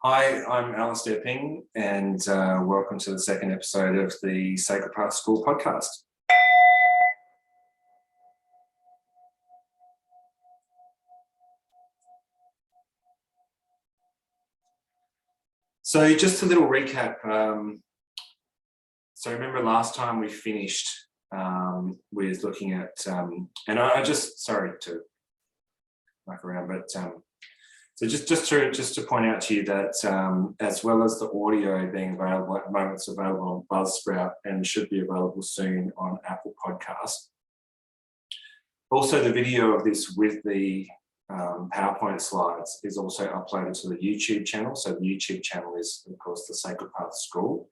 Hi, I'm Alistair Ping, and welcome to the second episode of the Sacred Path School podcast. So just a little recap. So remember last time we finished with looking at, and I just, sorry to muck around, but so just to point out to you that as well as the audio being available at the moment, it's available on Buzzsprout and should be available soon on Apple Podcasts. Also, the video of this with the PowerPoint slides is also uploaded to the YouTube channel. So the YouTube channel is, of course, the Sacred Path School.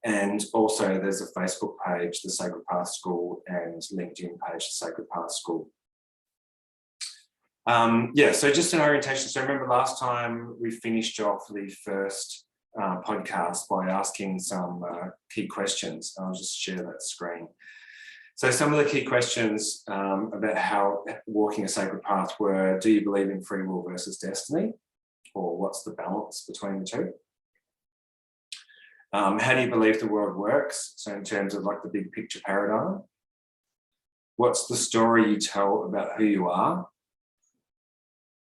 And also there's a Facebook page, the Sacred Path School, and LinkedIn page, the Sacred Path School. So just an orientation. So remember last time we finished off the first podcast by asking some key questions. I'll just share that screen. So some of the key questions about how walking a sacred path were: do you believe in free will versus destiny? Or what's the balance between the two? How do you believe the world works? So in terms of like the big picture paradigm. What's the story you tell about who you are?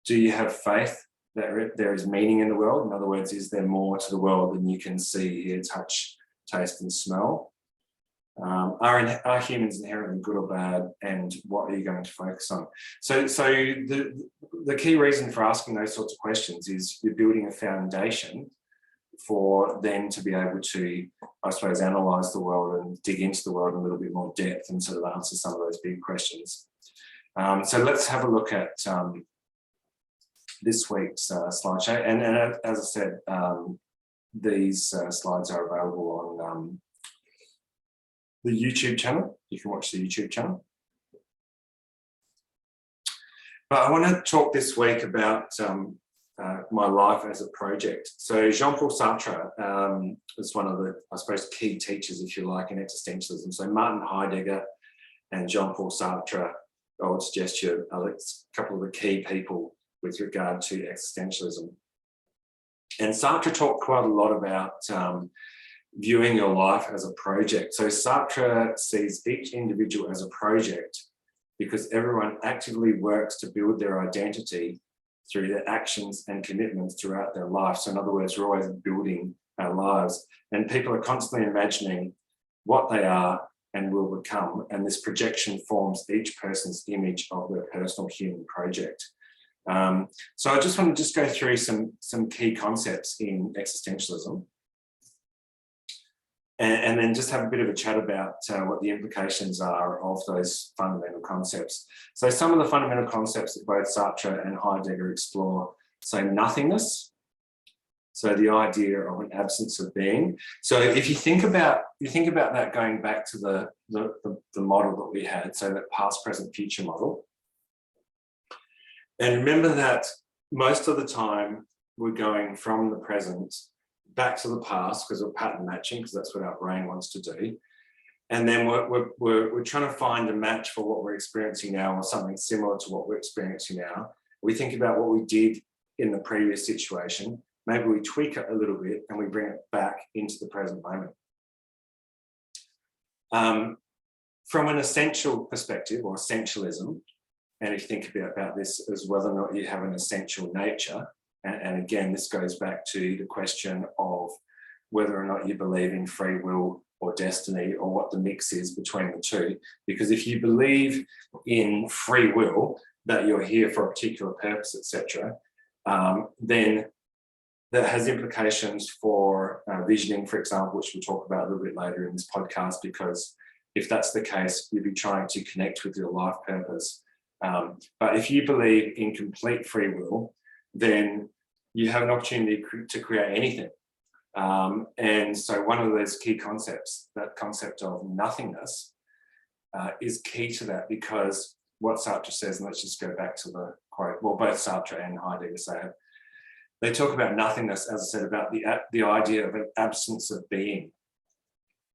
Do you have faith that there is meaning in the world? In other words, is there more to the world than you can see, hear, touch, taste, and smell? Are humans inherently good or bad, and what are you going to focus on? So the key reason for asking those sorts of questions is you're building a foundation for them to be able to, I suppose, analyse the world and dig into the world in a little bit more depth and sort of answer some of those big questions. So let's have a look at this week's slideshow. And as I said, these slides are available on the YouTube channel. You can watch the YouTube channel. But I want to talk this week about my life as a project. So Jean-Paul Sartre is one of the, I suppose, key teachers, if you like, in existentialism. So Martin Heidegger and Jean-Paul Sartre, I would suggest you are a couple of the key people with regard to existentialism. And Sartre talked quite a lot about viewing your life as a project. So Sartre sees each individual as a project because everyone actively works to build their identity through their actions and commitments throughout their life. So in other words, we're always building our lives, and people are constantly imagining what they are and will become. And this projection forms each person's image of their personal human project. So I just want to go through some key concepts in existentialism, and then just have a bit of a chat about what the implications are of those fundamental concepts. So some of the fundamental concepts that both Sartre and Heidegger explore, so nothingness, so the idea of an absence of being. So if you think about that going back to the model that we had, so that past, present, future model. And remember that most of the time we're going from the present back to the past because we're pattern matching, because that's what our brain wants to do. And then we're trying to find a match for what we're experiencing now, or something similar to what we're experiencing now. We think about what we did in the previous situation. Maybe we tweak it a little bit and we bring it back into the present moment. From an essential perspective, or essentialism, and if you think about this as whether or not you have an essential nature, and again, this goes back to the question of whether or not you believe in free will or destiny, or what the mix is between the two. Because if you believe in free will, that you're here for a particular purpose, etc., then that has implications for visioning, for example, which we'll talk about a little bit later in this podcast, because if that's the case, you'll be trying to connect with your life purpose. But if you believe in complete free will, then you have an opportunity to create anything. And so one of those key concepts, that concept of nothingness, is key to that, because what Sartre says, and let's just go back to the quote, well, both Sartre and Heidegger say it, they talk about nothingness, as I said, about the idea of an absence of being.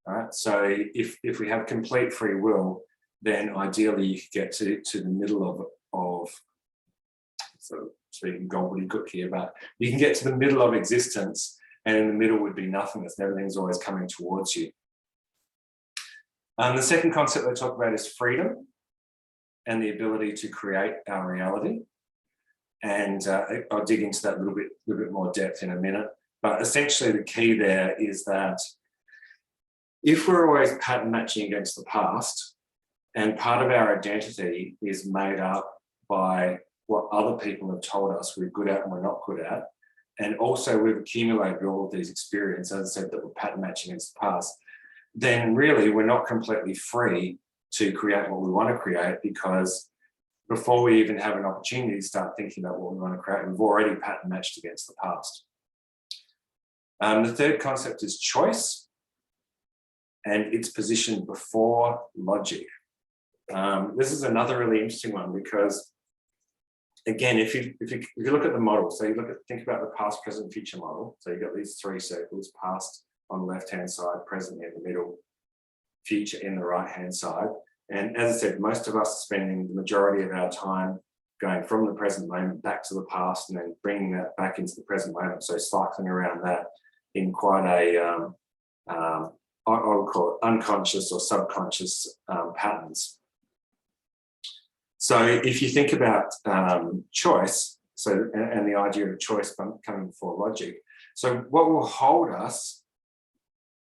Right? So if we have complete free will, then ideally you could get to the middle of sort of speaking gobbledygook here, but you can get to the middle of existence, and in the middle would be nothingness, and everything's always coming towards you. The second concept they talk about is freedom and the ability to create our reality. And I'll dig into that a little bit more depth in a minute. But essentially the key there is that if we're always pattern matching against the past, and part of our identity is made up by what other people have told us we're good at and we're not good at, and also we've accumulated all of these experiences, as I said, that we're pattern matching against the past, then really we're not completely free to create what we want to create, because before we even have an opportunity to start thinking about what we want to create, we've already pattern matched against the past. The third concept is choice, and it's positioned before logic. This is another really interesting one, because again, if you look at the model, so think about the past, present, future model. So you've got these three circles: past on the left-hand side, present in the middle, future in the right-hand side. And as I said, most of us are spending the majority of our time going from the present moment back to the past, and then bringing that back into the present moment. So cycling around that in quite a, I would call it unconscious or subconscious patterns. So if you think about choice, and the idea of choice coming before logic, so what will hold us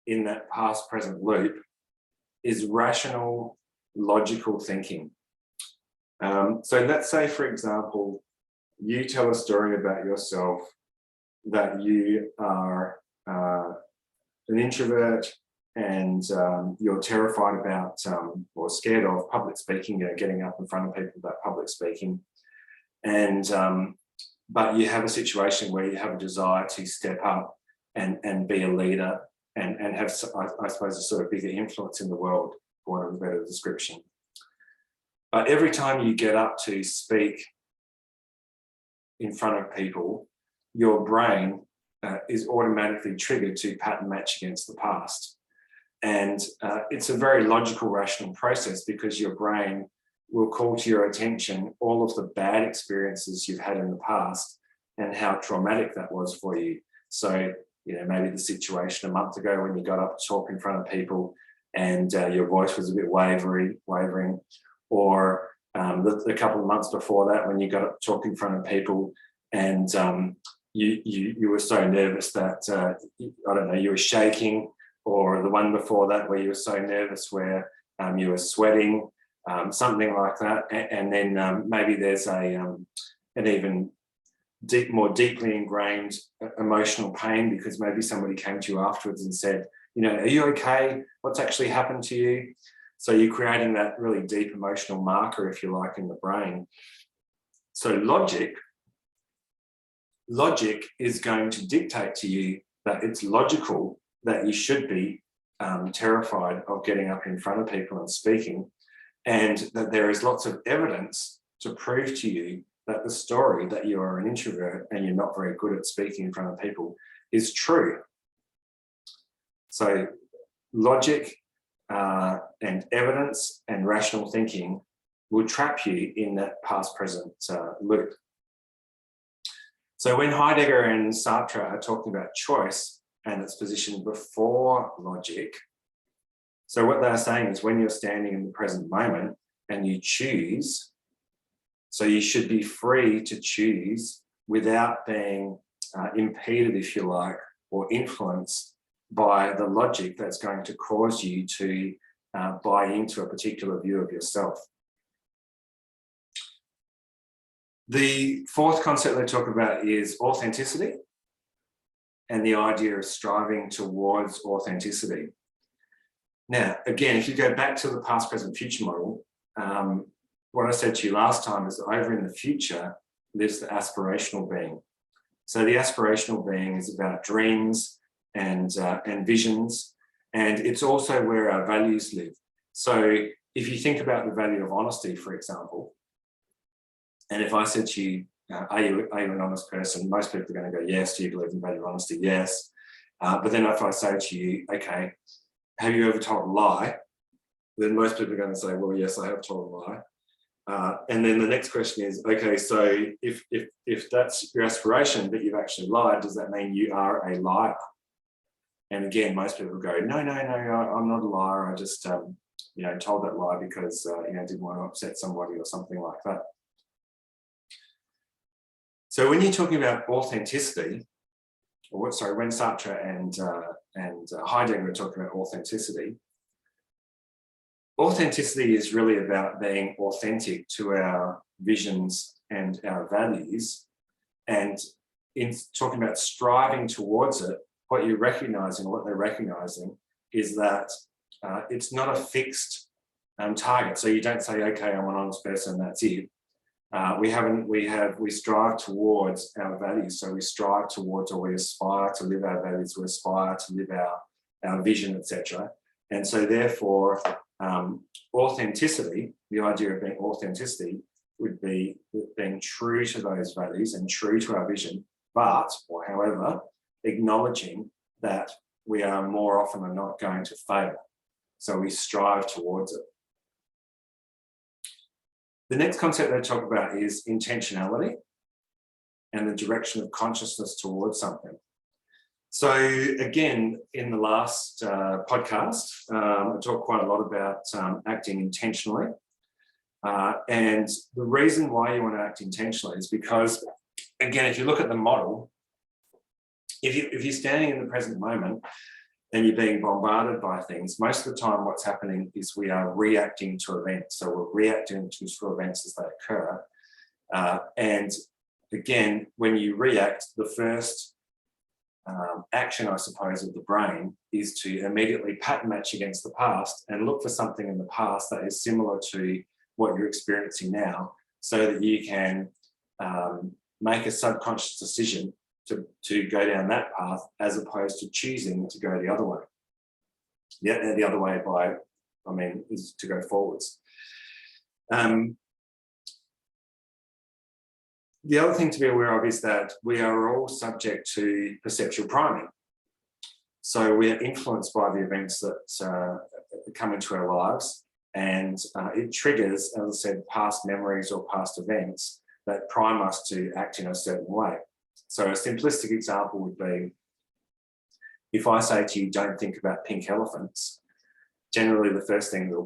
in that past present loop is rational, logical thinking. So let's say, for example, you tell a story about yourself that you are an introvert, and you're terrified about or scared of public speaking, getting up in front of people about public speaking, and but you have a situation where you have a desire to step up and be a leader, and have, I suppose, a sort of bigger influence in the world, for want of a better description. But every time you get up to speak in front of people, your brain is automatically triggered to pattern match against the past. And it's a very logical, rational process, because your brain will call to your attention all of the bad experiences you've had in the past and how traumatic that was for you. So, maybe the situation a month ago when you got up to talk in front of people and your voice was a bit wavering, or the couple of months before that when you got up to talk in front of people and you were so nervous that, I don't know, you were shaking, or the one before that where you were so nervous where you were sweating, something like that. And then maybe there's an even more deeply ingrained emotional pain, because maybe somebody came to you afterwards and said, are you okay? What's actually happened to you? So you're creating that really deep emotional marker, if you like, in the brain. So logic is going to dictate to you that it's logical that you should be terrified of getting up in front of people and speaking, and that there is lots of evidence to prove to you that the story that you are an introvert and you're not very good at speaking in front of people is true. So logic and evidence and rational thinking will trap you in that past-present loop. So when Heidegger and Sartre are talking about choice and its position before logic, so what they're saying is when you're standing in the present moment and you choose, so you should be free to choose without being impeded, if you like, or influenced by the logic that's going to cause you to buy into a particular view of yourself. The fourth concept they talk about is authenticity, and the idea of striving towards authenticity. Now, again, if you go back to the past, present, future model, what I said to you last time is that over in the future lives the aspirational being. So the aspirational being is about dreams and visions, and it's also where our values live. So if you think about the value of honesty, for example, and if I said to you, are you an honest person? Most people are going to go, yes. Do you believe in the value of honesty? Yes. But then if I say to you, okay, have you ever told a lie? Then most people are going to say, well, yes, I have told a lie. And then the next question is, okay, so if that's your aspiration, but you've actually lied, does that mean you are a liar? And again, most people go, no, I'm not a liar. I just, told that lie because, didn't want to upset somebody or something like that. So when you're talking about authenticity, when Sartre and Heidegger are talking about authenticity, authenticity is really about being authentic to our visions and our values. And in talking about striving towards it, what you're recognizing, what they're recognizing, is that it's not a fixed target. So you don't say, okay, I'm an honest person, that's it. We strive towards our values. So we strive towards, or we aspire to live our values, we aspire to live our vision, etc. And so therefore, authenticity, the idea of being authenticity would be being true to those values and true to our vision, however, acknowledging that we are more often than not going to fail. So we strive towards it. The next concept they talk about is intentionality and the direction of consciousness towards something. So again, in the last podcast, I talked quite a lot about acting intentionally. And the reason why you want to act intentionally is because, again, if you look at the model, if you're standing in the present moment and you're being bombarded by things, most of the time what's happening is we are reacting to events. So we're reacting to events as they occur. And again, when you react, the first action, I suppose, of the brain is to immediately pattern match against the past and look for something in the past that is similar to what you're experiencing now, so that you can make a subconscious decision to go down that path, as opposed to choosing to go the other way. Yeah, the other way is to go forwards. The other thing to be aware of is that we are all subject to perceptual priming. So we are influenced by the events that come into our lives, and it triggers, as I said, past memories or past events that prime us to act in a certain way. So a simplistic example would be, if I say to you, don't think about pink elephants, generally the first thing that will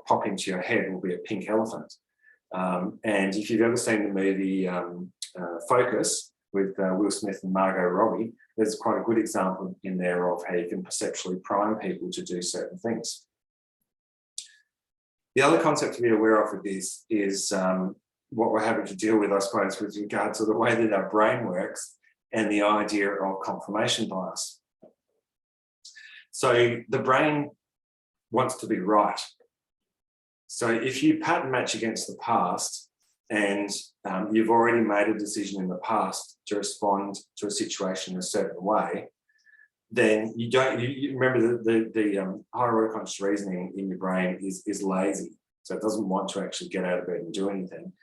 pop into your head will be a pink elephant. And if you've ever seen the movie Focus with Will Smith and Margot Robbie, there's quite a good example in there of how you can perceptually prime people to do certain things. The other concept to be aware of with this is what we're having to deal with, I suppose, with regard to the way that our brain works and the idea of confirmation bias. So the brain wants to be right. So if you pattern match against the past and you've already made a decision in the past to respond to a situation in a certain way, then you remember the higher order conscious reasoning in your brain is lazy. So it doesn't want to actually get out of bed and do anything.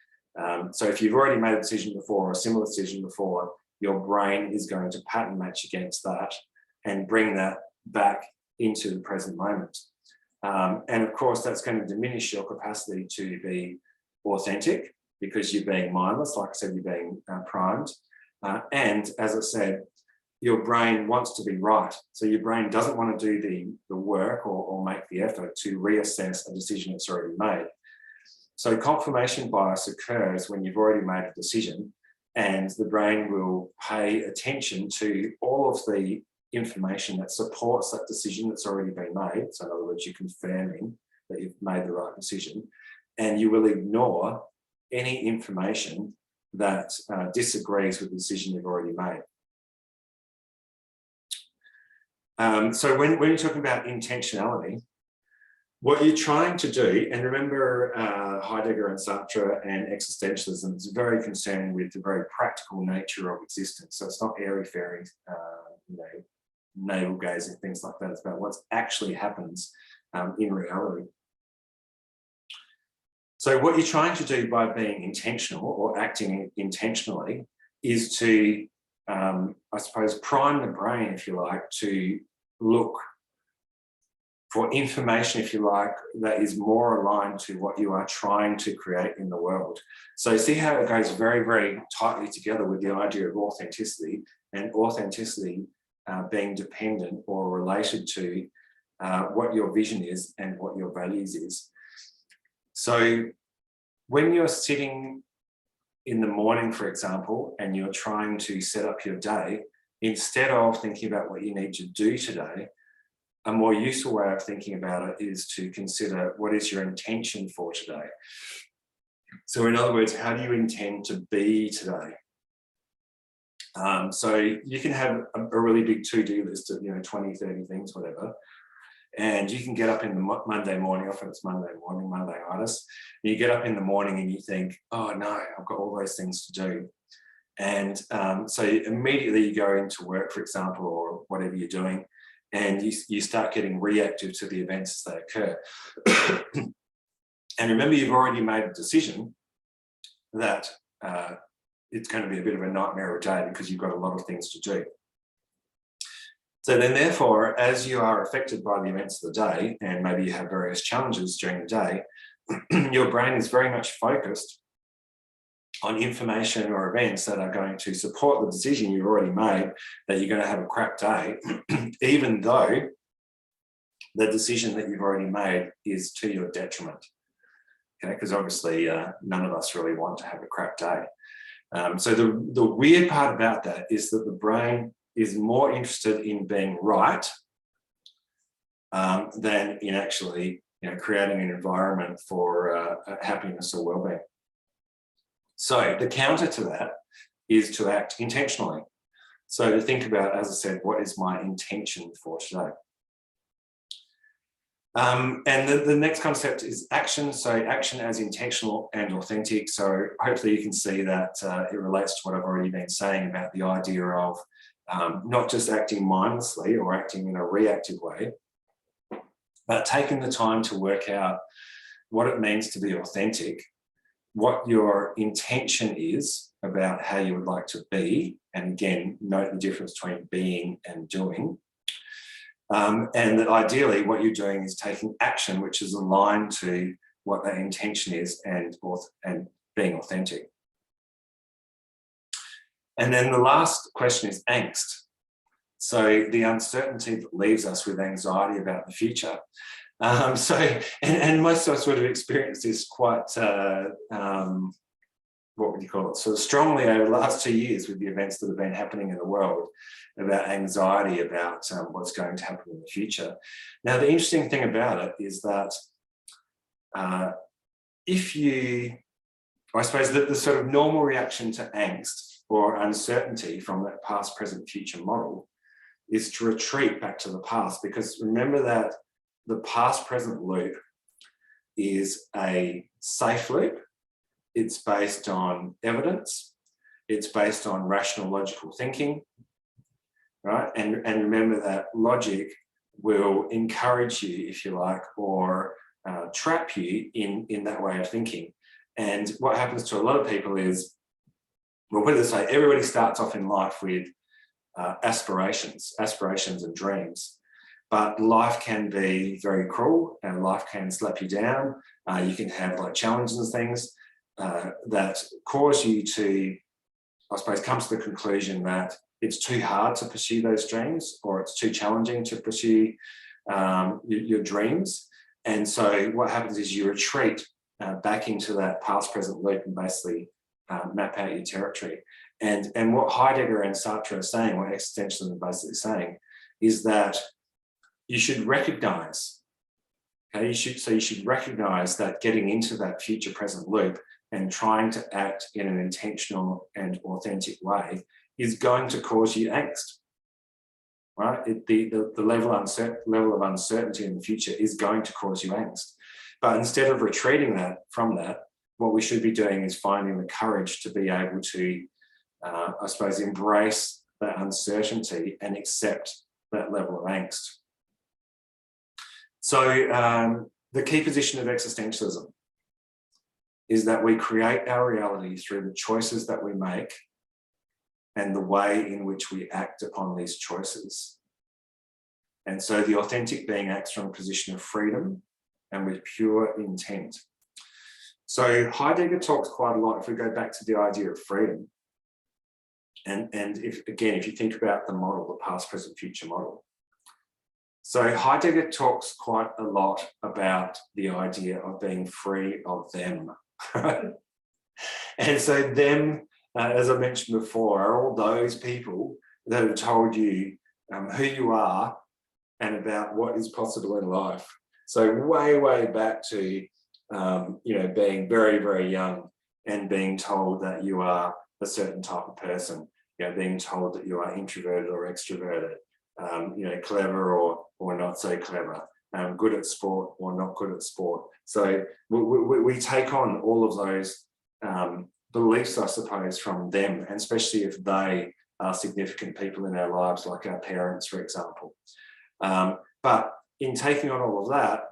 So if you've already made a decision before, or a similar decision before, your brain is going to pattern match against that and bring that back into the present moment. And of course, that's going to diminish your capacity to be authentic, because you're being mindless. Like I said, you're being primed. And as I said, your brain wants to be right. So your brain doesn't want to do the work or make the effort to reassess a decision that's already made. So confirmation bias occurs when you've already made a decision, and the brain will pay attention to all of the information that supports that decision that's already been made. So in other words, you're confirming that you've made the right decision, and you will ignore any information that disagrees with the decision you've already made. So when you're talking about intentionality, what you're trying to do, and remember Heidegger and Sartre and existentialism is very concerned with the very practical nature of existence. So it's not airy-fairy, navel gazing, things like that. It's about what actually happens in reality. So what you're trying to do by being intentional or acting intentionally is to, I suppose, prime the brain, if you like, to look for information, if you like, that is more aligned to what you are trying to create in the world. So see how it goes very, very tightly together with the idea of authenticity, and authenticity being dependent or related to what your vision is and what your values is. So when you're sitting in the morning, for example, and you're trying to set up your day, instead of thinking about what you need to do today, a more useful way of thinking about it is to consider what is your intention for today. So in other words, how do you intend to be today? So you can have a really big to-do list of 20, 30 things, whatever. And you can get up in the Monday morning, often it's Monday morning, Monday-itis. You get up in the morning and you think, oh no, I've got all those things to do. And so immediately you go into work, for example, or whatever you're doing, and you start getting reactive to the events as they occur. And remember, you've already made a decision that it's going to be a bit of a nightmare of a day because you've got a lot of things to do. So then therefore, as you are affected by the events of the day, and maybe you have various challenges during the day, your brain is very much focused on information or events that are going to support the decision you've already made that you're going to have a crap day, even though the decision that you've already made is to your detriment. Okay, because obviously none of us really want to have a crap day. So the weird part about that is that the brain is more interested in being right than in actually creating an environment for happiness or well-being. So the counter to that is to act intentionally. So to think about, as I said, what is my intention for today? And the next concept is action. So action as intentional and authentic. So hopefully you can see that it relates to what I've already been saying about the idea of not just acting mindlessly or acting in a reactive way, but taking the time to work out what it means to be authentic, what your intention is about how you would like to be. And again, note the difference between being and doing. And that ideally what you're doing is taking action which is aligned to what that intention is and being authentic. And then the last question is angst. So the uncertainty that leaves us with anxiety about the future. And most of us would have experienced this quite, what would you call it, sort of strongly over the last 2 years with the events that have been happening in the world, about anxiety about what's going to happen in the future. Now, the interesting thing about it is that I suppose that the sort of normal reaction to angst or uncertainty from that past, present, future model is to retreat back to the past, because remember that the past, present loop is a safe loop. It's based on evidence. It's based on rational, logical thinking, right? And remember that logic will encourage you, if you like, or trap you in that way of thinking. And what happens to a lot of people is, well, put it this way, everybody starts off in life with aspirations and dreams. But life can be very cruel and life can slap you down. You can have like challenges and things that cause you to, I suppose, come to the conclusion that it's too hard to pursue those dreams, or it's too challenging to pursue your dreams. And so what happens is you retreat back into that past, present loop and basically map out your territory. And what Heidegger and Sartre are saying, what existentialism is basically saying, is that you should recognize, okay, you should recognize that getting into that future present loop and trying to act in an intentional and authentic way is going to cause you angst, right? The level of uncertainty in the future is going to cause you angst. But instead of retreating from that, what we should be doing is finding the courage to be able to, I suppose, embrace that uncertainty and accept that level of angst. So the key position of existentialism is that we create our reality through the choices that we make and the way in which we act upon these choices. And so the authentic being acts from a position of freedom and with pure intent. So Heidegger talks quite a lot, if we go back to the idea of freedom, and if you think about the model, the past, present, future model. So Heidegger talks quite a lot about the idea of being free of them. And so them, as I mentioned before, are all those people that have told you who you are and about what is possible in life. So way, way back to being very, very young and being told that you are a certain type of person, being told that you are introverted or extroverted, clever or not so clever, good at sport or not good at sport. So we take on all of those beliefs, I suppose, from them, and especially if they are significant people in our lives, like our parents, for example. But in taking on all of that,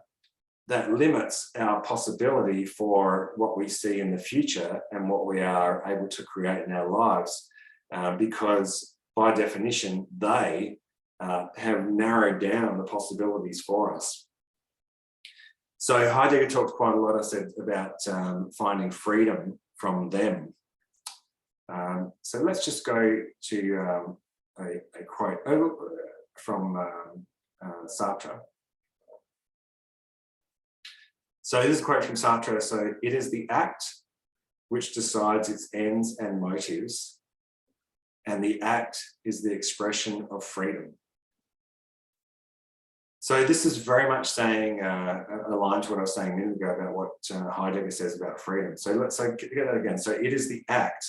that limits our possibility for what we see in the future and what we are able to create in our lives, because by definition, they have narrowed down the possibilities for us. So Heidegger talked quite a lot, I said, about finding freedom from them. So let's just go to a quote from Sartre. So this is a quote from Sartre. So it is the act which decides its ends and motives, and the act is the expression of freedom. So this is very much saying, aligned to what I was saying a minute ago about what Heidegger says about freedom. So let's get that again. So it is the act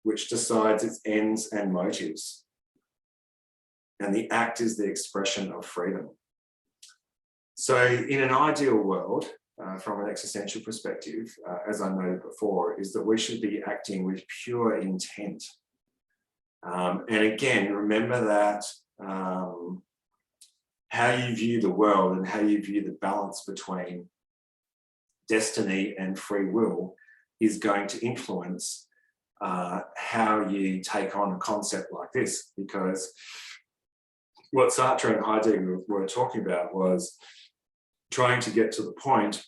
which decides its ends and motives, and the act is the expression of freedom. So in an ideal world, from an existential perspective, as I noted before, is that we should be acting with pure intent. And again, remember that how you view the world and how you view the balance between destiny and free will is going to influence how you take on a concept like this. Because what Sartre and Heidegger were talking about was trying to get to the point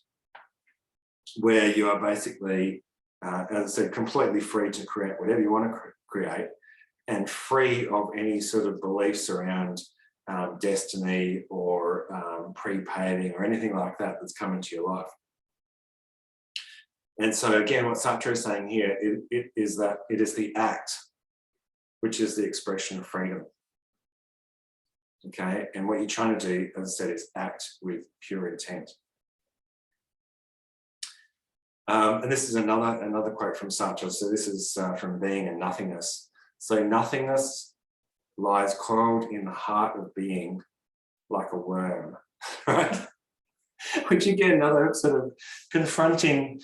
where you are basically, as I said, completely free to create whatever you want to create, and free of any sort of beliefs around destiny or pre-paving or anything like that that's come into your life. And so again, what Sartre is saying here is that it is the act which is the expression of freedom. Okay, and what you're trying to do, as I said, is act with pure intent. And this is another quote from Sartre. So this is from Being and Nothingness. So nothingness lies coiled in the heart of being like a worm, right? Which again, another sort of confronting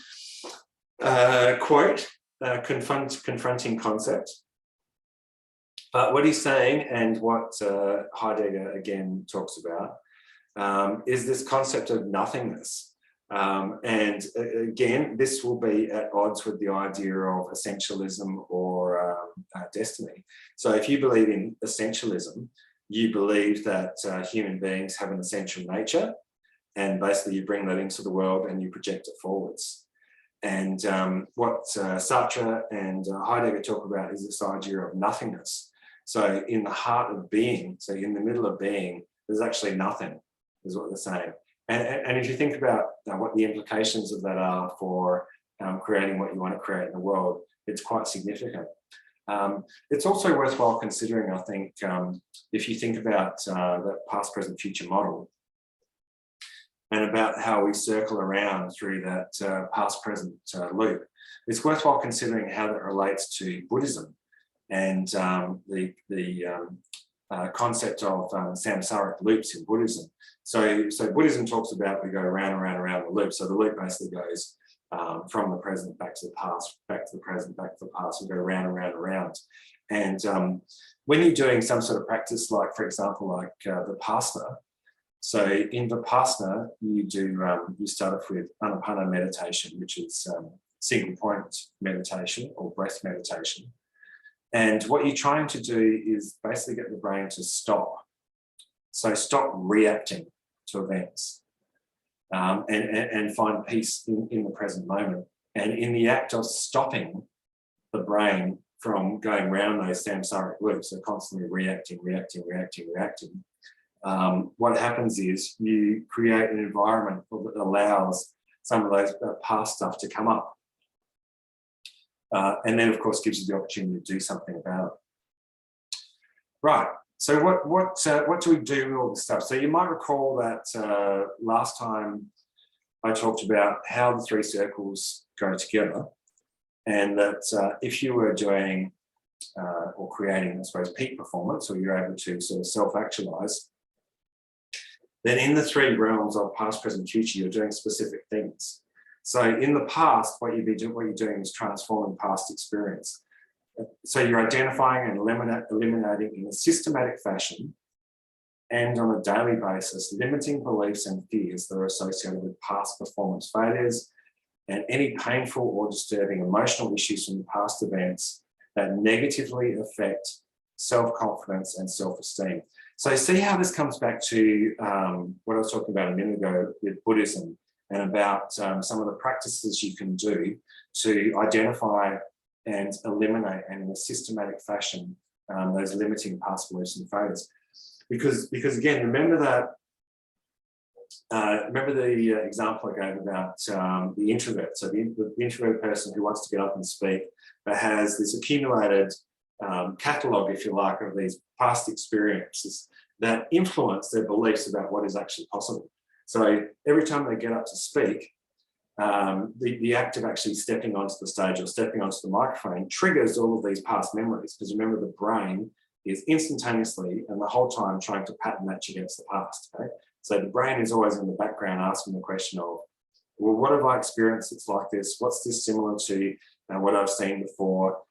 quote, confronting concept. But what he's saying, and what Heidegger again talks about, is this concept of nothingness. And again, this will be at odds with the idea of essentialism or destiny. So if you believe in essentialism, you believe that human beings have an essential nature, and basically you bring that into the world and you project it forwards. And what Sartre and Heidegger talk about is this idea of nothingness. So in the heart of being, so in the middle of being, there's actually nothing, is what they're saying. And if you think about what the implications of that are for creating what you want to create in the world, it's quite significant. It's also worthwhile considering, I think, if you think about that past, present, future model, and about how we circle around through that past, present loop, it's worthwhile considering how that relates to Buddhism and the concept of samsaric loops in Buddhism. So Buddhism talks about we go around and around and around the loop. So the loop basically goes from the present back to the past, back to the present, back to the past, and go around and around and around. And when you're doing some sort of practice, like, for example, like Vipassana, so in Vipassana, you start off with Anapana meditation, which is single point meditation or breath meditation. And what you're trying to do is basically get the brain to stop. So stop reacting to events, and find peace in the present moment. And in the act of stopping the brain from going round those samsaric loops, so constantly reacting, what happens is you create an environment that allows some of those past stuff to come up. And then, of course, gives you the opportunity to do something about it. Right. So what do we do with all this stuff? So you might recall that last time I talked about how the three circles go together, and that if you were doing or creating, I suppose, peak performance, or you're able to sort of self-actualize, then in the three realms of past, present, future, you're doing specific things. So in the past, what you're doing is transforming past experience. So you're identifying and eliminating in a systematic fashion and on a daily basis, limiting beliefs and fears that are associated with past performance failures and any painful or disturbing emotional issues from past events that negatively affect self-confidence and self-esteem. So see how this comes back to what I was talking about a minute ago with Buddhism, and about some of the practices you can do to identify and eliminate, and in a systematic fashion, those limiting past beliefs and failures. Because again, remember the example I gave about the introvert. So the introvert person who wants to get up and speak, but has this accumulated catalogue, if you like, of these past experiences that influence their beliefs about what is actually possible. So every time they get up to speak, the act of actually stepping onto the stage or stepping onto the microphone triggers all of these past memories, because remember, the brain is instantaneously and the whole time trying to pattern match against the past. Okay? So the brain is always in the background asking the question of, well, what have I experienced that's like this? What's this similar to what I've seen before?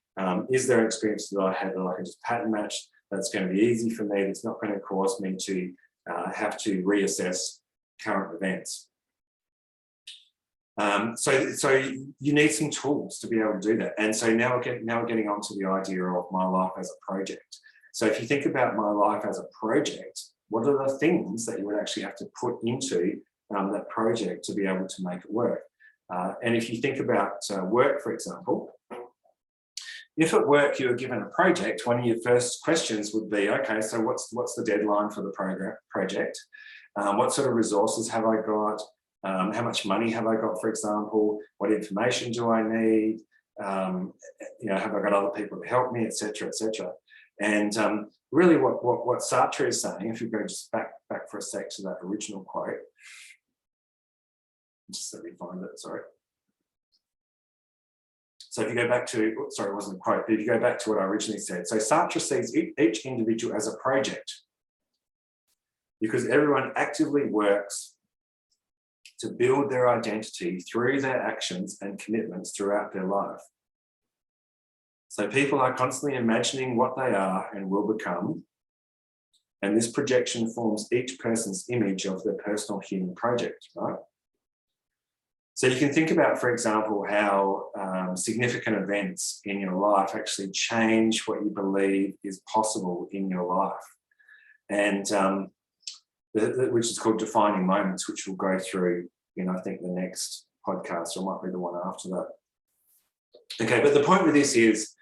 Is there an experience that I had that I can just pattern match that's going to be easy for me, that's not going to cause me to have to reassess current events? So you need some tools to be able to do that. And so now we're getting on to the idea of my life as a project. So if you think about my life as a project, what are the things that you would actually have to put into that project to be able to make it work? And if you think about work, for example, if at work you were given a project, one of your first questions would be, okay, so what's the deadline for the project? What sort of resources have I got? How much money have I got, for example? What information do I need? Have I got other people to help me, etc., etc. And really what Sartre is saying, if you go just back for a sec to that original quote, just let me find it, sorry. So if you go back to, sorry, it wasn't a quote, but if you go back to what I originally said. So Sartre sees each individual as a project, because everyone actively works to build their identity through their actions and commitments throughout their life. So people are constantly imagining what they are and will become, and this projection forms each person's image of their personal human project, right? So you can think about, for example, how significant events in your life actually change what you believe is possible in your life. And which is called defining moments, which we'll go through in, I think, the next podcast, or might be the one after that. Okay, but the point with this is,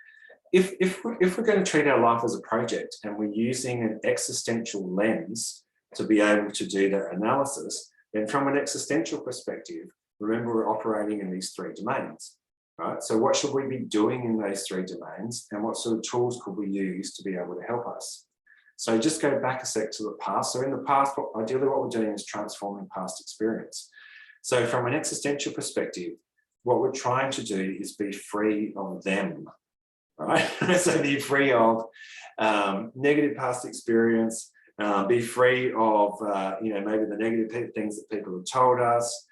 if we're going to treat our life as a project and we're using an existential lens to be able to do that analysis, then from an existential perspective, remember we're operating in these three domains, right? So what should we be doing in those three domains, and what sort of tools could we use to be able to help us? So just go back a sec to the past. So in the past, ideally what we're doing is transforming past experience. So from an existential perspective, what we're trying to do is be free of them, right? So be free of negative past experience, be free of, maybe the negative things that people have told us,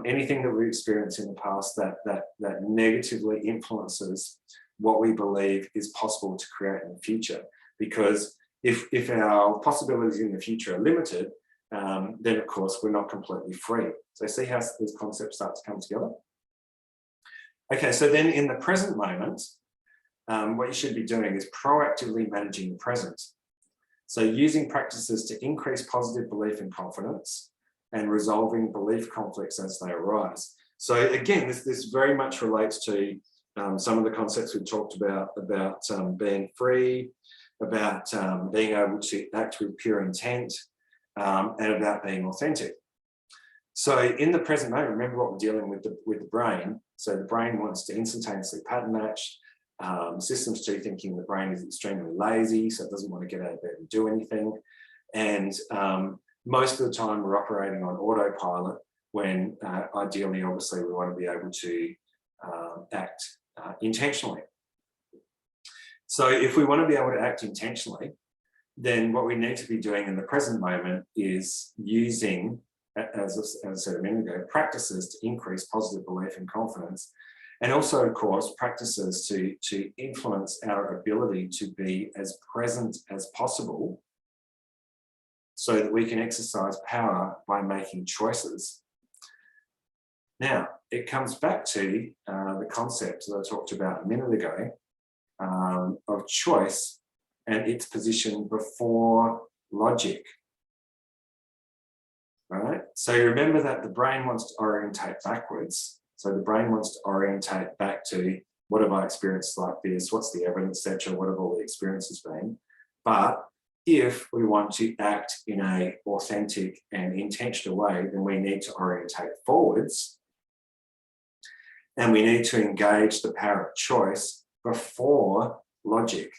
anything that we've experienced in the past that negatively influences what we believe is possible to create in the future. Because if our possibilities in the future are limited, then of course we're not completely free. So see how these concepts start to come together? Okay, so then in the present moment, what you should be doing is proactively managing the present. So using practices to increase positive belief and confidence and resolving belief conflicts as they arise. So again, this very much relates to some of the concepts we talked about being free, about being able to act with pure intent, and about being authentic. So in the present moment, remember what we're dealing with the brain. So the brain wants to instantaneously pattern match. Systems 2 thinking the brain is extremely lazy, so it doesn't want to get out of bed and do anything. And most of the time we're operating on autopilot when ideally, obviously, we want to be able to act intentionally. So if we want to be able to act intentionally, then what we need to be doing in the present moment is using, as I said a minute ago, practices to increase positive belief and confidence. And also, of course, practices to influence our ability to be as present as possible so that we can exercise power by making choices. Now, it comes back to the concept that I talked about a minute ago of choice and its position before logic. All right? So remember that the brain wants to orientate backwards. So the brain wants to orientate back to, what have I experienced like this? What's the evidence, etc.? What have all the experiences been? But if we want to act in an authentic and intentional way, then we need to orientate forwards. And we need to engage the power of choice before logic.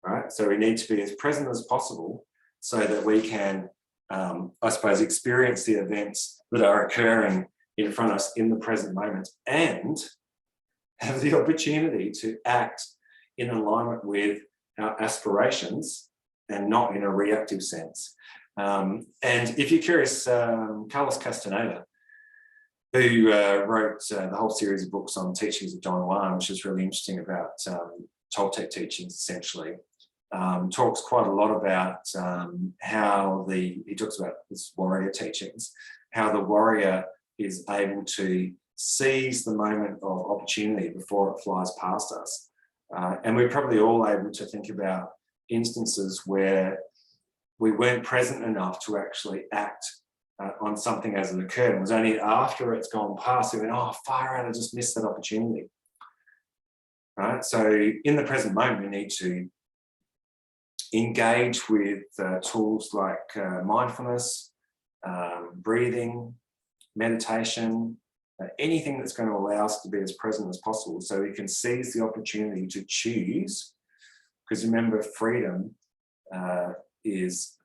Right? So we need to be as present as possible so that we can, I suppose, experience the events that are occurring in front of us in the present moment and have the opportunity to act in alignment with our aspirations and not in a reactive sense. And if you're curious, Carlos Castaneda, who wrote the whole series of books on teachings of Don Juan, which is really interesting about Toltec teachings, essentially, talks quite a lot about how he talks about this warrior teachings, how the warrior is able to seize the moment of opportunity before it flies past us. And we're probably all able to think about instances where we weren't present enough to actually act on something as it occurred. It was only after it's gone past, we went, oh, far out, I just missed that opportunity. Right? So in the present moment, we need to engage with tools like mindfulness, breathing, meditation, anything that's going to allow us to be as present as possible so we can seize the opportunity to choose. Because remember, freedom is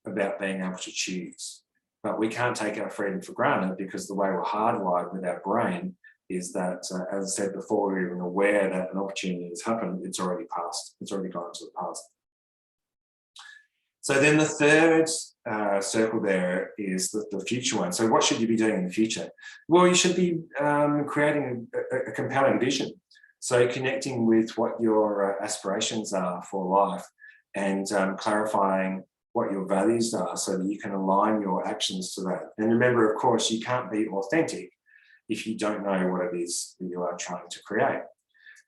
about being able to choose. But we can't take our freedom for granted because the way we're hardwired with our brain is that, as I said before, we're even aware that an opportunity has happened, it's already passed, it's already gone to the past. So then the third circle there is the future one. So what should you be doing in the future? Well, you should be creating a compelling vision. So connecting with what your aspirations are for life and clarifying what your values are so that you can align your actions to that. And remember, of course, you can't be authentic if you don't know what it is that you are trying to create.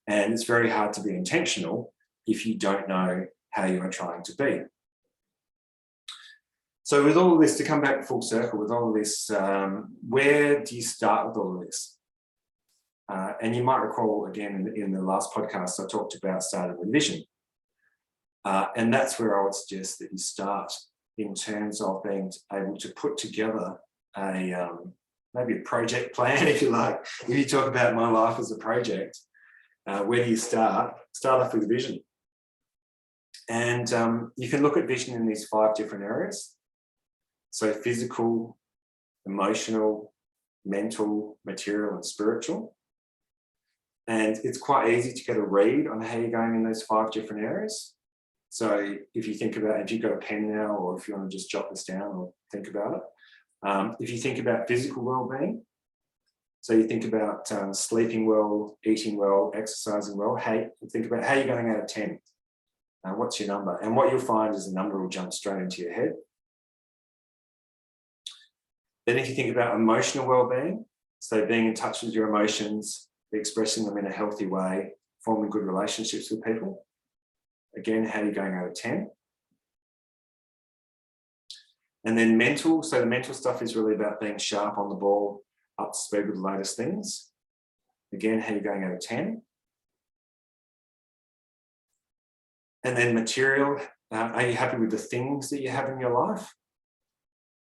And it's very hard to be intentional if you don't know how you are trying to be. So with all of this, to come back full circle, with all of this, where do you start with all of this? And you might recall, again, in the last podcast, I talked about starting with vision. And that's where I would suggest that you start in terms of being able to put together maybe a project plan, if you like. If you talk about my life as a project, where do you start? Start off with vision. And you can look at vision in these 5 different areas. So physical, emotional, mental, material, and spiritual. And it's quite easy to get a read on how you're going in those 5 different areas. So if you think about, if you've got a pen now, or if you want to just jot this down or think about it. If you think about physical well-being, so you think about sleeping well, eating well, exercising well, think about how you're going out of 10. What's your number? And what you'll find is the number will jump straight into your head. Then if you think about emotional well-being, so being in touch with your emotions, expressing them in a healthy way, forming good relationships with people. Again, how are you going out of 10? And then mental, so the mental stuff is really about being sharp on the ball, up to speed with the latest things. Again, how are you going out of 10? And then material, are you happy with the things that you have in your life?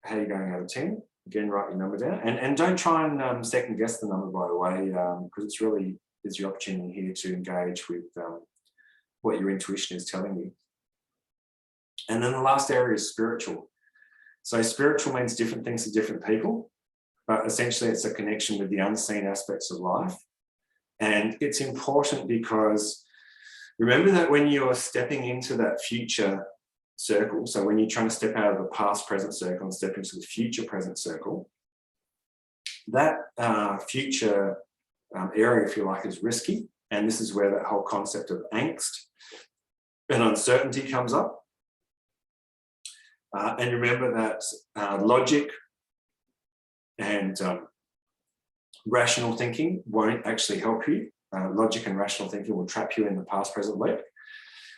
How are you going out of 10? Again, write your number down. And don't try and second guess the number, by the way, because it's really is your opportunity here to engage with what your intuition is telling you. And then the last area is spiritual. So spiritual means different things to different people, but essentially it's a connection with the unseen aspects of life. And it's important because remember that when you're stepping into that future circle, so when you're trying to step out of the past present circle and step into the future present circle, that future area, if you like, is risky. And this is where that whole concept of angst and uncertainty comes up. And remember that logic and rational thinking won't actually help you. Logic and rational thinking will trap you in the past present loop.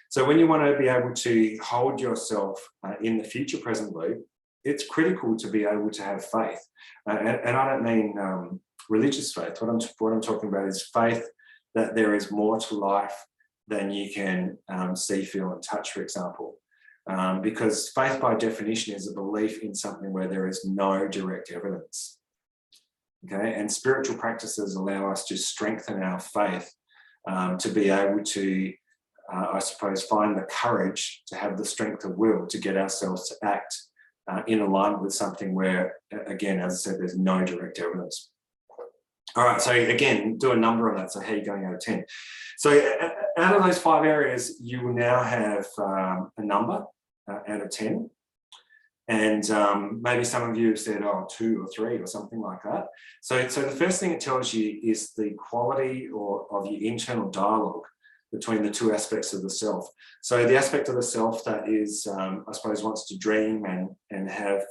So when you want to be able to hold yourself in the future present loop, it's critical to be able to have faith. And I don't mean religious faith. What I'm talking about is faith that there is more to life than you can see, feel, and touch, for example. Because faith, by definition, is a belief in something where there is no direct evidence. Okay, and spiritual practices allow us to strengthen our faith, to be able to, I suppose, find the courage to have the strength of will to get ourselves to act in alignment with something where, again, as I said, there's no direct evidence. All right, so again, do a number on that. So how are you going out of 10? So out of those 5 areas, you will now have a number out of 10. And maybe some of you have said, oh, 2 or 3 or something like that. So the first thing it tells you is the quality of your internal dialogue between the 2 aspects of the self. So the aspect of the self that is, I suppose, wants to dream and have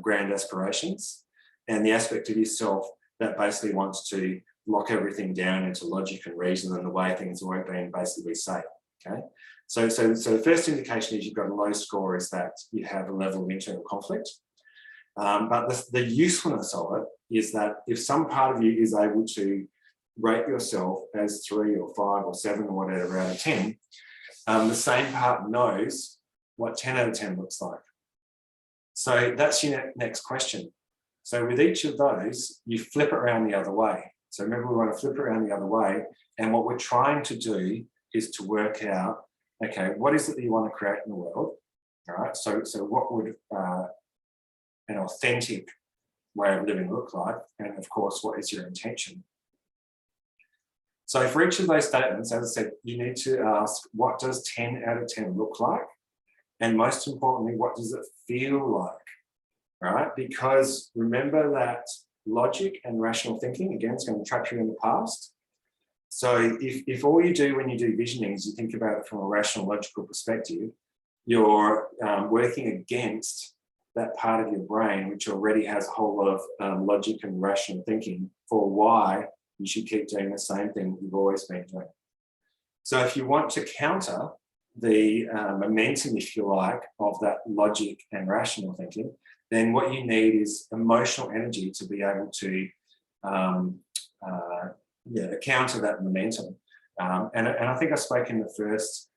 grand aspirations, and the aspect of yourself that basically wants to lock everything down into logic and reason and the way things have been basically say. Okay, so the first indication is you've got a low score is that you have a level of internal conflict. But the usefulness of it is that if some part of you is able to rate yourself as 3 or 5 or 7 or whatever out of 10, the same part knows what 10 out of 10 looks like. So that's your next question. So with each of those, you flip it around the other way. So remember, we want to flip it around the other way. And what we're trying to do is to work out, okay, what is it that you want to create in the world? All right, so what would an authentic way of living look like? And of course, what is your intention? So for each of those statements, as I said, you need to ask, what does 10 out of 10 look like? And most importantly, what does it feel like? All right, because remember that logic and rational thinking, again, is going to trap you in the past. So if all you do when you do visioning is you think about it from a rational, logical perspective, you're working against that part of your brain which already has a whole lot of logic and rational thinking for why you should keep doing the same thing you've always been doing. So if you want to counter the momentum, if you like, of that logic and rational thinking, then what you need is emotional energy to be able to counter that momentum. And I think I spoke in the first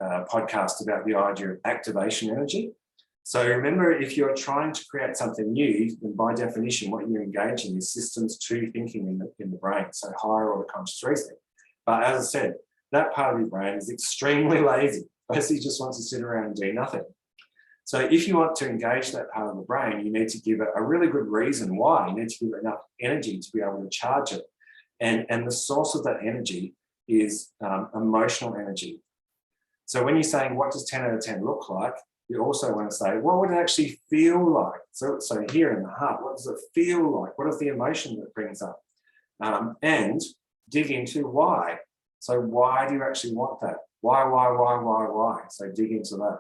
podcast about the idea of activation energy. So remember, if you're trying to create something new, then by definition, what you're engaging is systems 2 thinking in the brain, so higher order conscious reasoning. But as I said, that part of your brain is extremely lazy. Basically just wants to sit around and do nothing. So if you want to engage that part of the brain, you need to give it a really good reason why. You need to give it enough energy to be able to charge it. And the source of that energy is emotional energy. So when you're saying, what does 10 out of 10 look like? You also want to say, what would it actually feel like? So here in the heart, what does it feel like? What is the emotion that it brings up? And dig into why. So why do you actually want that? Why? So dig into that.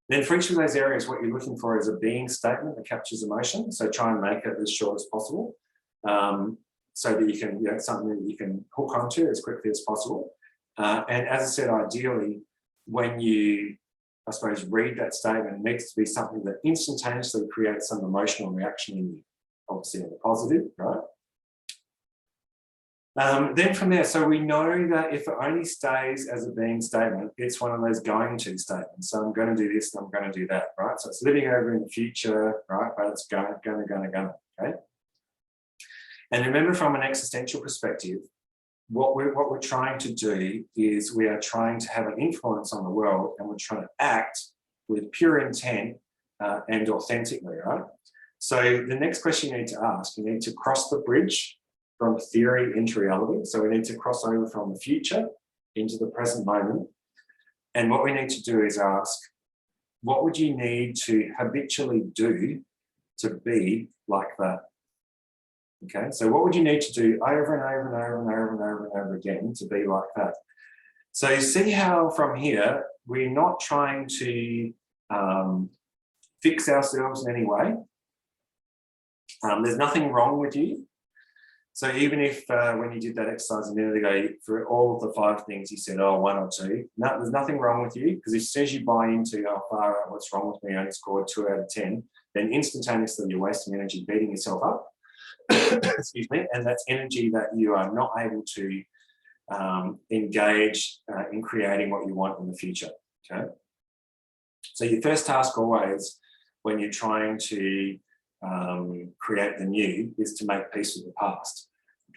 Then for each of those areas, what you're looking for is a being statement that captures emotion. So try and make it as short as possible, so that you can, something that you can hook onto as quickly as possible. And as I said, ideally, when you I suppose, read that statement, it needs to be something that instantaneously creates some emotional reaction in you, obviously in the positive, right? Then from there, so we know that if it only stays as a being statement, it's one of those going to statements. So I'm going to do this and I'm going to do that, right? So it's living over in the future, right? But it's going, okay? And remember, from an existential perspective, what we're trying to do is we are trying to have an influence on the world, and we're trying to act with pure intent and authentically, right? So the next question you need to ask, you need to cross the bridge from theory into reality. So we need to cross over from the future into the present moment. And what we need to do is ask, what would you need to habitually do to be like that? Okay, so what would you need to do over and over and over and over and over and over again to be like that? So you see how from here, we're not trying to fix ourselves in any way. There's nothing wrong with you. So even if when you did that exercise a minute ago, for all of the 5 things you said, oh, 1 or 2, no, there's nothing wrong with you, because as soon as you buy into, oh, far out, what's wrong with me, I only scored 2 out of 10, then instantaneously you're wasting energy beating yourself up. Excuse me, and that's energy that you are not able to engage in creating what you want in the future, okay? So your first task always, when you're trying to create the new, is to make peace with the past.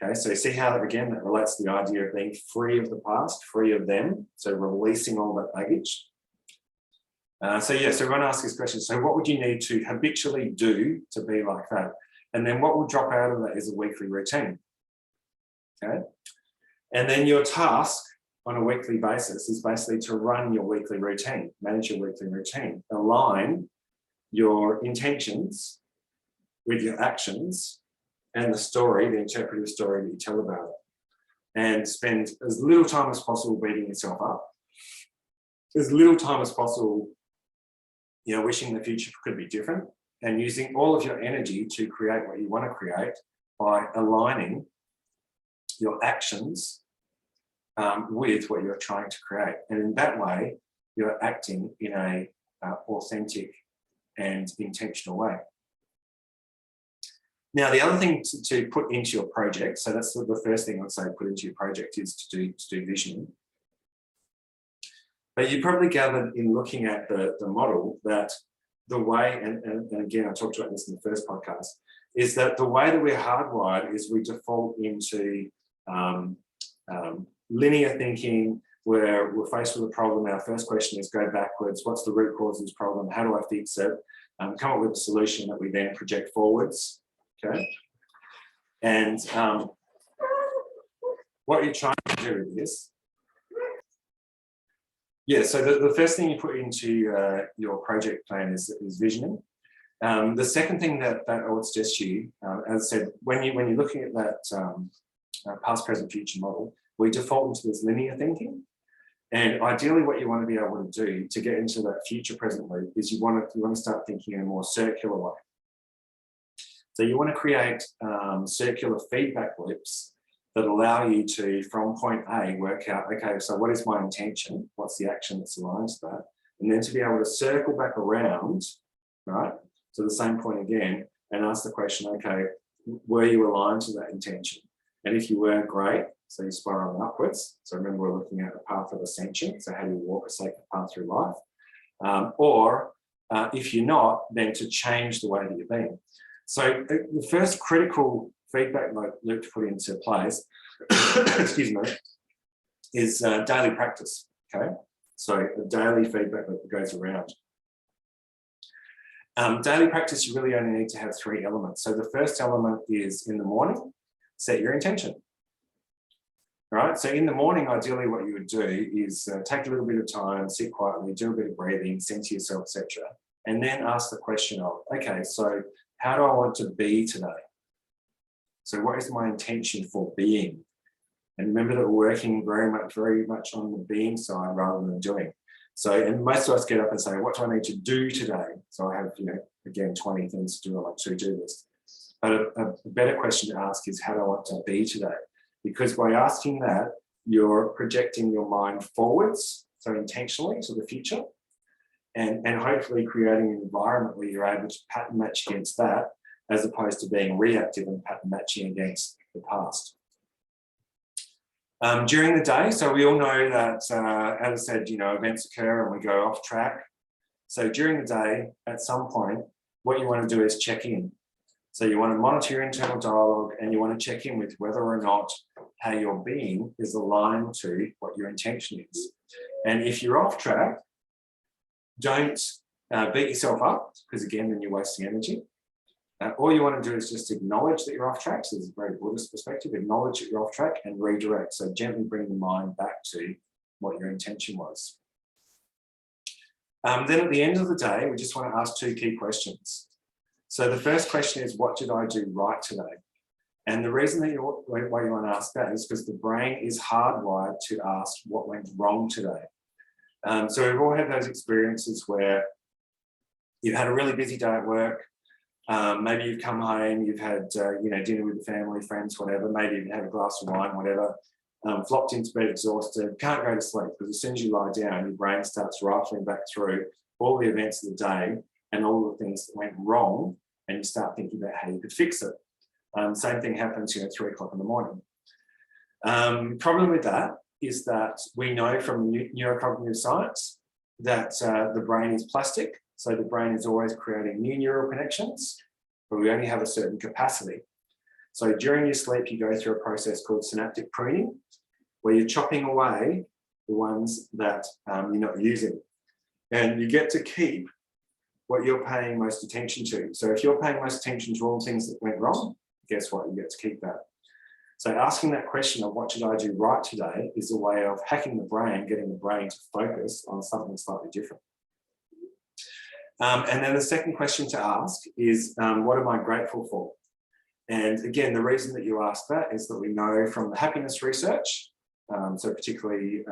Okay, so see how, again, that relates to the idea of being free of the past, free of them, so releasing all that baggage. So everyone asks this question, so what would you need to habitually do to be like that? And then what will drop out of that is a weekly routine. Okay, and then your task on a weekly basis is basically to run your weekly routine, manage your weekly routine, align your intentions with your actions and the story, the interpretive story that you tell about it. And spend as little time as possible beating yourself up, as little time as possible, wishing the future could be different, and using all of your energy to create what you want to create by aligning your actions with what you're trying to create. And in that way, you're acting in a authentic and intentional way. Now, the other thing to put into your project, so that's the first thing I'd say put into your project, is to do visioning. But you probably gathered in looking at the model that the way, and again, I talked about this in the first podcast, is that the way that we're hardwired is we default into linear thinking, where we're faced with a problem. Our first question is go backwards. What's the root cause of this problem? How do I fix it? Come up with a solution that we then project forwards. Okay. And what you're trying to do with this, so the first thing you put into your project plan is visioning. The second thing that I would suggest you, as I said, when you're looking at that past, present, future model, we default into this linear thinking. And ideally, what you want to be able to do to get into that future present loop is you want to start thinking in a more circular way. So you want to create circular feedback loops that allow you to, from point A, work out, okay, so what is my intention? What's the action that's aligned to that? And then to be able to circle back around, right, to the same point again, and ask the question, okay, were you aligned to that intention? And if you weren't, great, so you spiral upwards. So remember, we're looking at the path of ascension. So how do you walk a sacred path through life? Or if you're not, then to change the way that you're being. So the first critical feedback loop to put into place, excuse me, is daily practice, okay? So a daily feedback loop that goes around. Daily practice, you really only need to have 3 elements. So the first element is in the morning, set your intention. All right, so in the morning, ideally what you would do is take a little bit of time, sit quietly, do a bit of breathing, center yourself, etc. And then ask the question of, okay, so how do I want to be today? So what is my intention for being? And remember that we're working very much on the being side rather than doing. So, and most of us get up and say, what do I need to do today? So I have, again, 20 things to do on my to-do list. But a better question to ask is, how do I want to be today? Because by asking that, you're projecting your mind forwards, so intentionally to the future. and hopefully creating an environment where you're able to pattern match against that, as opposed to being reactive and pattern matching against the past. During the day, so we all know that, as I said, events occur and we go off track. So during the day, at some point, what you want to do is check in. So you want to monitor your internal dialogue, and you want to check in with whether or not how you're being is aligned to what your intention is. And if you're off track, don't beat yourself up, because again, then you're wasting energy. All you want to do is just acknowledge that you're off track. So this is a very Buddhist perspective, acknowledge that you're off track and redirect. So gently bring the mind back to what your intention was. Then at the end of the day, we just want to ask two key questions. So the first question is, what did I do right today? And the reason that why you want to ask that is because the brain is hardwired to ask what went wrong today. So we've all had those experiences where you've had a really busy day at work. Maybe you've come home, you've had dinner with the family, friends, whatever. Maybe you've had a glass of wine, whatever. Flopped into bed exhausted, can't go to sleep, because as soon as you lie down, your brain starts rifling back through all the events of the day and all the things that went wrong, and you start thinking about how you could fix it. Same thing happens, 3 o'clock in the morning. Problem with that is that we know from neurocognitive science that the brain is plastic. So the brain is always creating new neural connections, but we only have a certain capacity. So during your sleep, you go through a process called synaptic pruning, where you're chopping away the ones that you're not using. And you get to keep what you're paying most attention to. So if you're paying most attention to all things that went wrong, guess what? You get to keep that. So asking that question of what should I do right today is a way of hacking the brain, getting the brain to focus on something slightly different. And then the second question to ask is, what am I grateful for? And again, the reason that you ask that is that we know from the happiness research, so particularly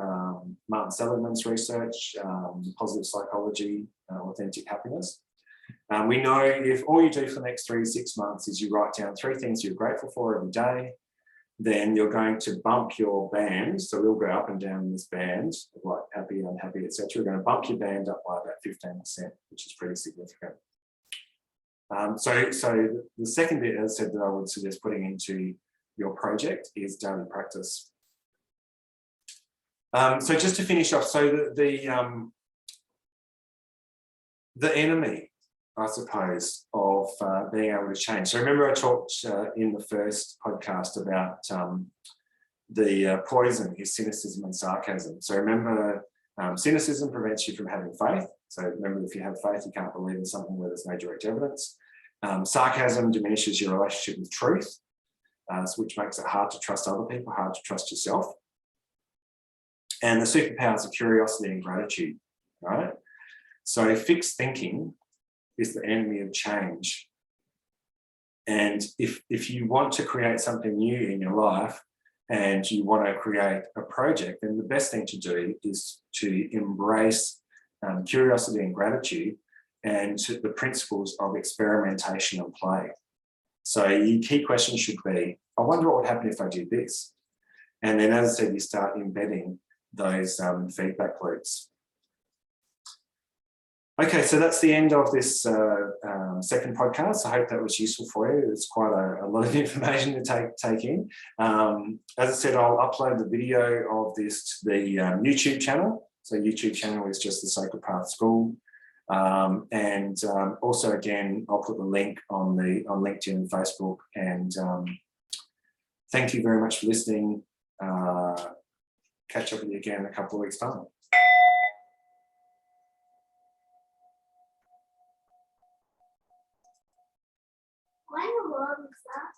Martin Seligman's research, positive psychology, authentic happiness. We know if all you do for the next 3 to 6 months is you write down 3 things you're grateful for every day, then you're going to bump your band. So we'll go up and down this band, like happy, unhappy, etc. We're going to bump your band up by about 15%, which is pretty significant. So the second bit, as I said, that I would suggest putting into your project is daily practice. So just to finish off, so the enemy, I suppose, of being able to change. So remember I talked in the first podcast about the poison is cynicism and sarcasm. So remember, cynicism prevents you from having faith. So remember, if you have faith, you can't believe in something where there's no direct evidence. Sarcasm diminishes your relationship with truth, which makes it hard to trust other people, hard to trust yourself. And the superpowers are curiosity and gratitude, right? So fixed thinking is the enemy of change. And if you want to create something new in your life and you want to create a project, then the best thing to do is to embrace curiosity and gratitude and the principles of experimentation and play. So your key question should be, I wonder what would happen if I did this? And then, as I said, you start embedding those feedback loops. Okay, so that's the end of this second podcast. I hope that was useful for you. It's quite a lot of information to take in. As I said, I'll upload the video of this to the YouTube channel. So YouTube channel is just the Sacred Path School. And also, again, I'll put the link on LinkedIn and Facebook. And thank you very much for listening. Catch up with you again in a couple of weeks' time. Why the world is that?